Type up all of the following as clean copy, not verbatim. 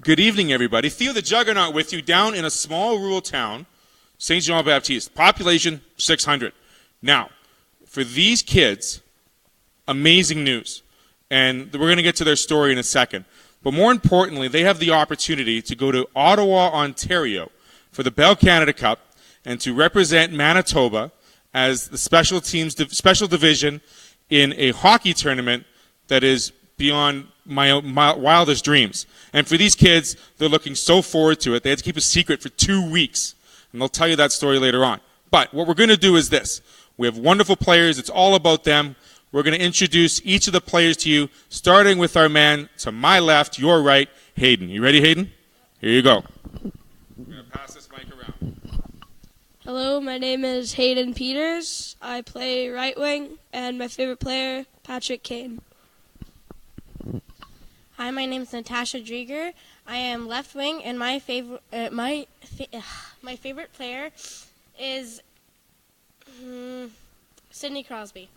Good evening, everybody. Theo the Juggernaut with you down in a small rural town, St. Jean-Baptiste. Population 600. Now, for these kids, amazing news. And we're going to get to their story in a second. But more importantly, they have the opportunity to go to Ottawa, Ontario for the Bell Canada Cup and to represent Manitoba as the special division in a hockey tournament that is beyond my wildest dreams. And for these kids, they're looking so forward to it. They had to keep a secret for 2 weeks. And they'll tell you that story later on. But what we're going to do is this. We have wonderful players. It's all about them. We're going to introduce each of the players to you, starting with our man to my left, your right, Hayden. You ready, Hayden? Here you go. I'm going to pass this mic around. Hello, my name is Hayden Peters. I play right wing, and my favorite player, Patrick Kane. Hi, my name is Natasha Drieger. I am left wing, and my favorite player is Sidney Crosby.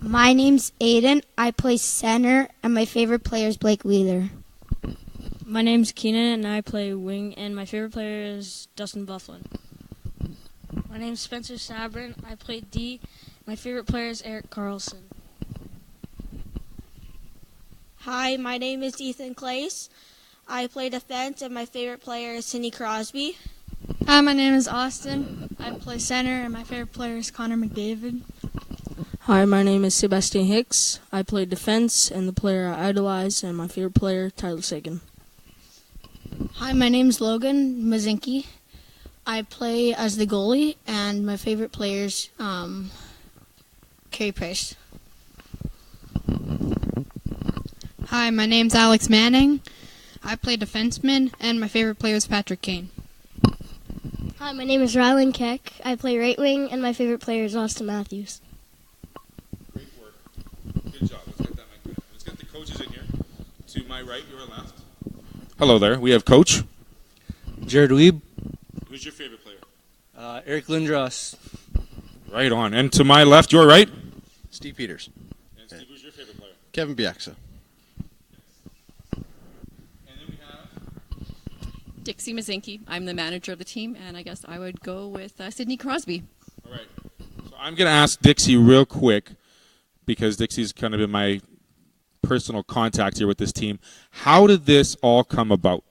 My name's Aiden. I play center, and my favorite player is Blake Wheeler. My name's Keenan, and I play wing, and my favorite player is Dustin Bufflin. My name's Spencer Sabrin. I play D. My favorite player is Eric Carlson. Hi, my name is Ethan Clace. I play defense, and my favorite player is Sidney Crosby. Hi, my name is Austin. I play center, and my favorite player is Connor McDavid. Hi, my name is Sebastian Hicks. I play defense, and the player I idolize, and my favorite player, Tyler Seguin. Hi, my name's Logan Mazinski. I play as the goalie, and my favorite player's Carey Price. Hi, my name's Alex Manning. I play defenseman, and my favorite player is Patrick Kane. Hi, my name is Rylan Keck. I play right wing, and my favorite player is Austin Matthews. Great work. Good job. Let's get that mic back. Let's get the coaches in here. To my right, your left. Hello there. We have Coach. Jared Weeb. Who's your favorite player? Eric Lindros. Right on. And to my left, your right? Steve Peters. And Steve, who's your favorite player? Kevin Bieksa. Dixie Mazinki. I'm the manager of the team, and I guess I would go with Sidney Crosby. All right. So I'm going to ask Dixie real quick, because Dixie's kind of been my personal contact here with this team. How did this all come about?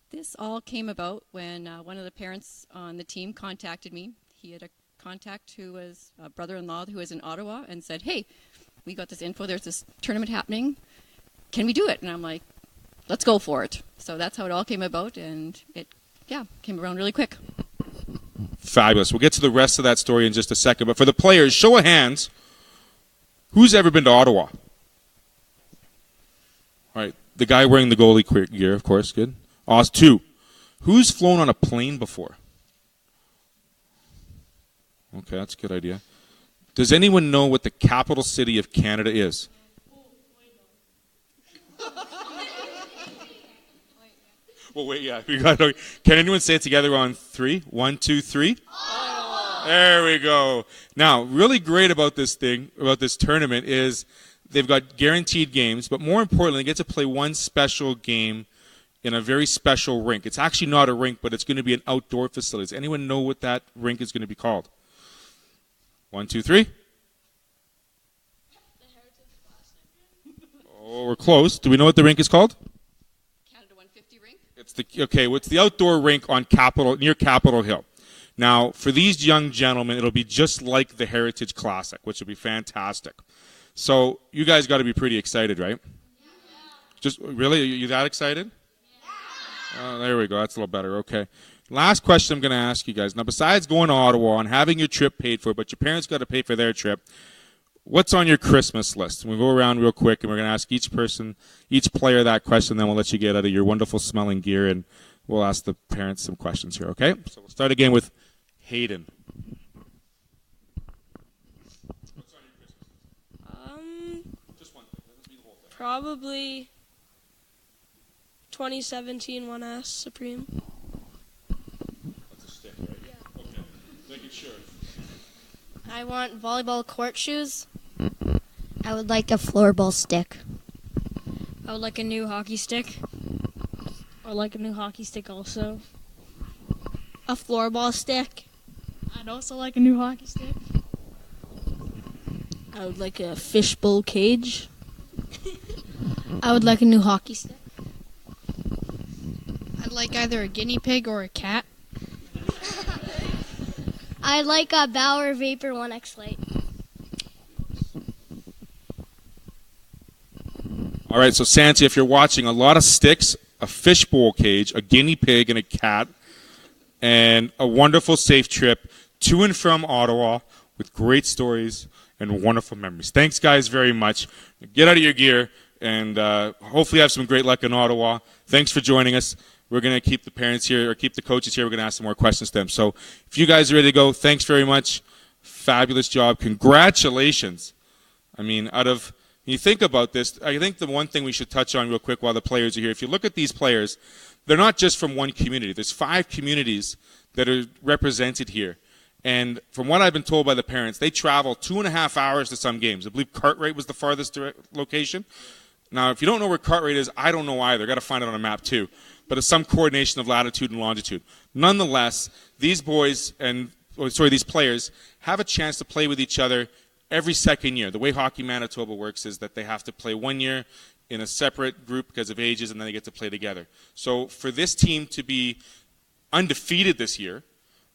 This all came about when one of the parents on the team contacted me. He had a contact who was a brother-in-law who was in Ottawa and said, hey, we got this info. There's this tournament happening. Can we do it? And I'm like, let's go for it. So that's how it all came about, and it, came around really quick. Fabulous. We'll get to the rest of that story in just a second. But for the players, show of hands, who's ever been to Ottawa? All right. The guy wearing the goalie gear, of course. Good. Two. Who's flown on a plane before? Okay, that's a good idea. Does anyone know what the capital city of Canada is? Well, wait, yeah. Can anyone say it together on 3? 1, 2, 3? Ottawa. There we go. Now, really great about this tournament is they've got guaranteed games, but more importantly, they get to play one special game in a very special rink. It's actually not a rink, but it's going to be an outdoor facility. Does anyone know what that rink is going to be called? 1, 2, 3. Oh, we're close. Do we know what the rink is called? It's the outdoor rink on near Capitol Hill. Now, for these young gentlemen, it'll be just like the Heritage Classic, which will be fantastic. So you guys got to be pretty excited, right? Yeah. Just really, are you that excited? Yeah. There we go. That's a little better. Okay. Last question I'm going to ask you guys. Now, besides going to Ottawa and having your trip paid for, but your parents got to pay for their trip, what's on your Christmas list? We'll go around real quick, and we're going to ask each player that question, then we'll let you get out of your wonderful smelling gear, and we'll ask the parents some questions here, okay? So we'll start again with Hayden. What's on your Christmas list? Just one thing. Doesn't be the whole thing. Probably 2017 1S Supreme. That's a stick, right? Yeah. Okay. Making sure. I want volleyball court shoes. I would like a floorball stick. I would like a new hockey stick. I would like a new hockey stick also. A floorball stick. I'd also like a new hockey stick. I would like a fishbowl cage. I would like a new hockey stick. I'd like either a guinea pig or a cat. I like a Bauer Vapor 1X Lite. All right, so Santi, if you're watching, a lot of sticks, a fishbowl cage, a guinea pig, and a cat, and a wonderful safe trip to and from Ottawa with great stories and wonderful memories. Thanks, guys, very much. Get out of your gear, and hopefully have some great luck in Ottawa. Thanks for joining us. We're going to keep the parents here, or keep the coaches here. We're going to ask some more questions to them. So if you guys are ready to go, thanks very much. Fabulous job. Congratulations. I mean, you think about this, I think the one thing we should touch on real quick while the players are here, if you look at these players, they're not just from one community. There's 5 communities that are represented here. And from what I've been told by the parents, they travel 2.5 hours to some games. I believe Cartwright was the farthest location. Now, if you don't know where Cartwright is, I don't know either. Got to find it on a map too. But it's some coordination of latitude and longitude. Nonetheless, these players have a chance to play with each other every second year. The way Hockey Manitoba works is that they have to play 1 year in a separate group because of ages, and then they get to play together. So for this team to be undefeated this year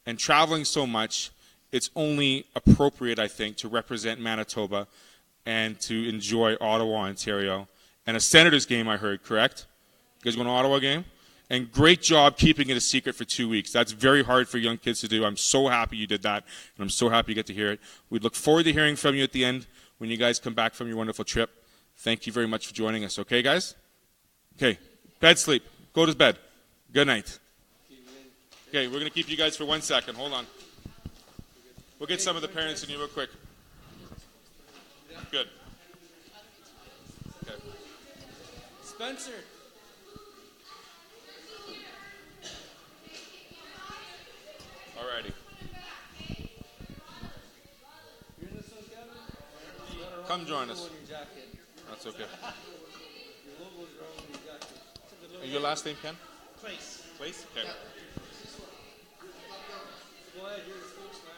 and traveling so much, it's only appropriate, I think, to represent Manitoba and to enjoy Ottawa, Ontario. And a Senators game, I heard, correct? You guys going to Ottawa game? And great job keeping it a secret for 2 weeks. That's very hard for young kids to do. I'm so happy you did that, and I'm so happy you get to hear it. We look forward to hearing from you at the end when you guys come back from your wonderful trip. Thank you very much for joining us. Okay, guys? Okay, bed sleep. Go to bed. Good night. Okay, we're going to keep you guys for 1 second. Hold on. We'll get some of the parents in here real quick. Good. Okay. Spencer. Alrighty. Come join us. That's okay. Your last name, Ken? Place. Place? Okay. Go ahead, you're the spokesman.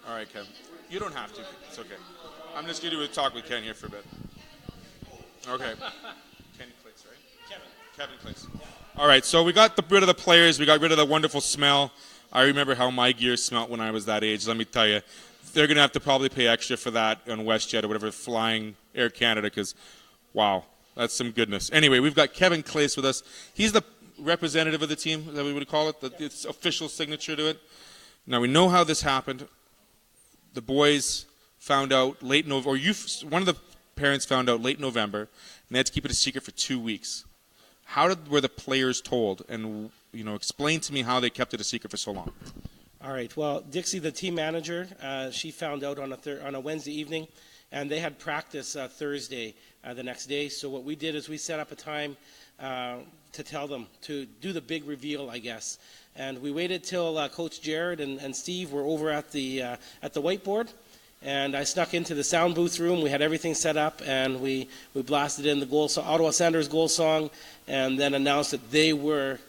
All right, Kevin. You don't have to. It's okay. I'm just going to talk with Ken here for a bit. Okay. Ken Clicks, right? Kevin Clicks. All right, so we got rid of the players. We got rid of the wonderful smell. I remember how my gear smelled when I was that age. Let me tell you, they're going to have to probably pay extra for that on WestJet or whatever, flying Air Canada, because, wow, that's some goodness. Anyway, we've got Kevin Clicks with us. He's the representative of the team, is that what we would call it? It's official signature to it. Now, we know how this happened. The boys found out late November, or one of the parents found out late November, and they had to keep it a secret for 2 weeks. How were the players told? And explain to me how they kept it a secret for so long. All right. Well, Dixie, the team manager, she found out on a Wednesday evening, and they had practice Thursday the next day. So what we did is we set up a time to tell them to do the big reveal, I guess. And we waited till Coach Jared and Steve were over at the whiteboard, and I snuck into the sound booth room. We had everything set up, and we blasted in the Ottawa Senators goal song, and then announced that they were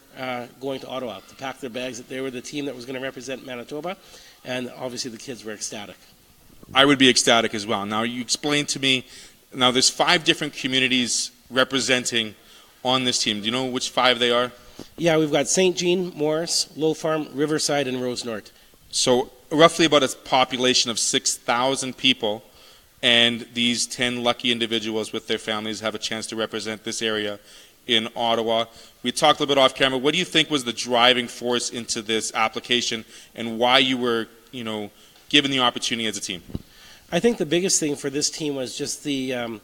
going to Ottawa to pack their bags, that they were the team that was going to represent Manitoba, and obviously the kids were ecstatic. I would be ecstatic as well. Now, you explained to me, now there's 5 different communities representing on this team. Do you know which 5 they are? Yeah, we've got St. Jean, Morris, Low Farm, Riverside, and Rose North. So roughly about a population of 6,000 people, and these 10 lucky individuals with their families have a chance to represent this area in Ottawa. We talked a little bit off camera. What do you think was the driving force into this application, and why you were, given the opportunity as a team? I think the biggest thing for this team was just the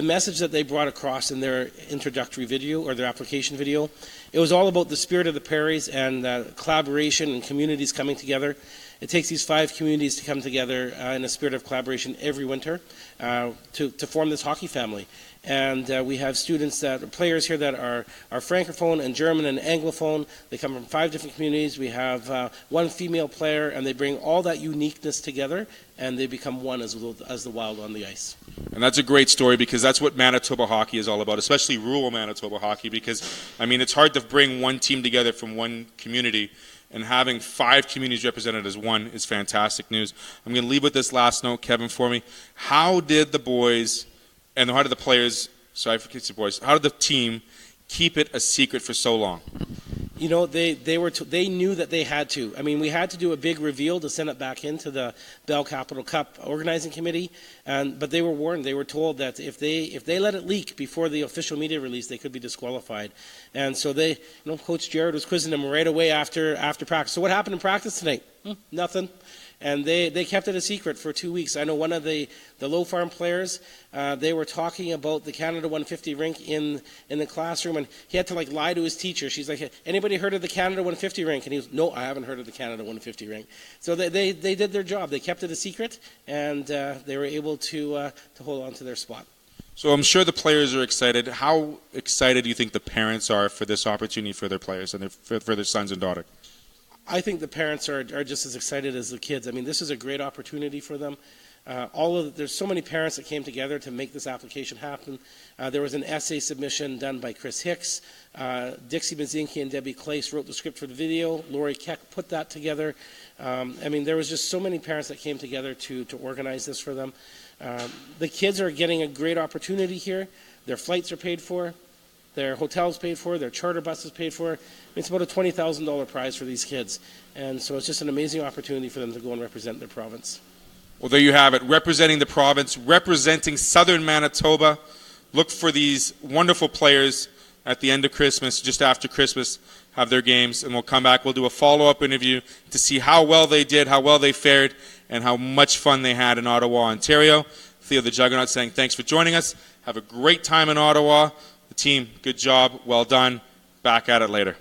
message that they brought across in their introductory video, or their application video. It was all about the spirit of the prairies and collaboration and communities coming together. It takes these 5 communities to come together in a spirit of collaboration every winter to form this hockey family. And we have players here that are Francophone and German and Anglophone. They come from 5 different communities. We have 1 female player, and they bring all that uniqueness together, and they become one as the Wild on the ice. And that's a great story, because that's what Manitoba hockey is all about, especially rural Manitoba hockey, because, I mean, it's hard to bring one team together from one community, and having 5 communities represented as one is fantastic news. I'm going to leave with this last note, Kevin, for me. How did the boys... And how did the players, sorry, I forget the boys, how did the team keep it a secret for so long? You know, they knew that they had to. I mean, we had to do a big reveal to send it back into the Bell Capital Cup organizing committee, but they were warned. They were told that if they let it leak before the official media release, they could be disqualified. And so Coach Jared was quizzing them right away after practice. So what happened in practice tonight? Nothing. And they kept it a secret for 2 weeks. I know one of the Low Farm players, they were talking about the Canada 150 rink in the classroom, and he had to lie to his teacher. She's like, anybody heard of the Canada 150 rink? And he was, no, I haven't heard of the Canada 150 rink. So they did their job. They kept it a secret, and they were able to hold on to their spot. So I'm sure the players are excited. How excited do you think the parents are for this opportunity for their players and for their sons and daughters? I think the parents are just as excited as the kids. I mean, this is a great opportunity for them. There's so many parents that came together to make this application happen. There was an essay submission done by Chris Hicks. Dixie Mazinki and Debbie Clace wrote the script for the video. Lori Keck put that together. I mean, there was just so many parents that came together to organize this for them. The kids are getting a great opportunity here. Their flights are paid for. Their hotels paid for, their charter buses paid for. It's about a $20,000 prize for these kids. And so it's just an amazing opportunity for them to go and represent their province. Well, there you have it. Representing the province, representing southern Manitoba. Look for these wonderful players at the end of Christmas, just after Christmas, have their games. And we'll come back. We'll do a follow-up interview to see how well they did, how well they fared, and how much fun they had in Ottawa, Ontario. Theo the Juggernaut saying thanks for joining us. Have a great time in Ottawa. The team, good job, well done. Back at it later.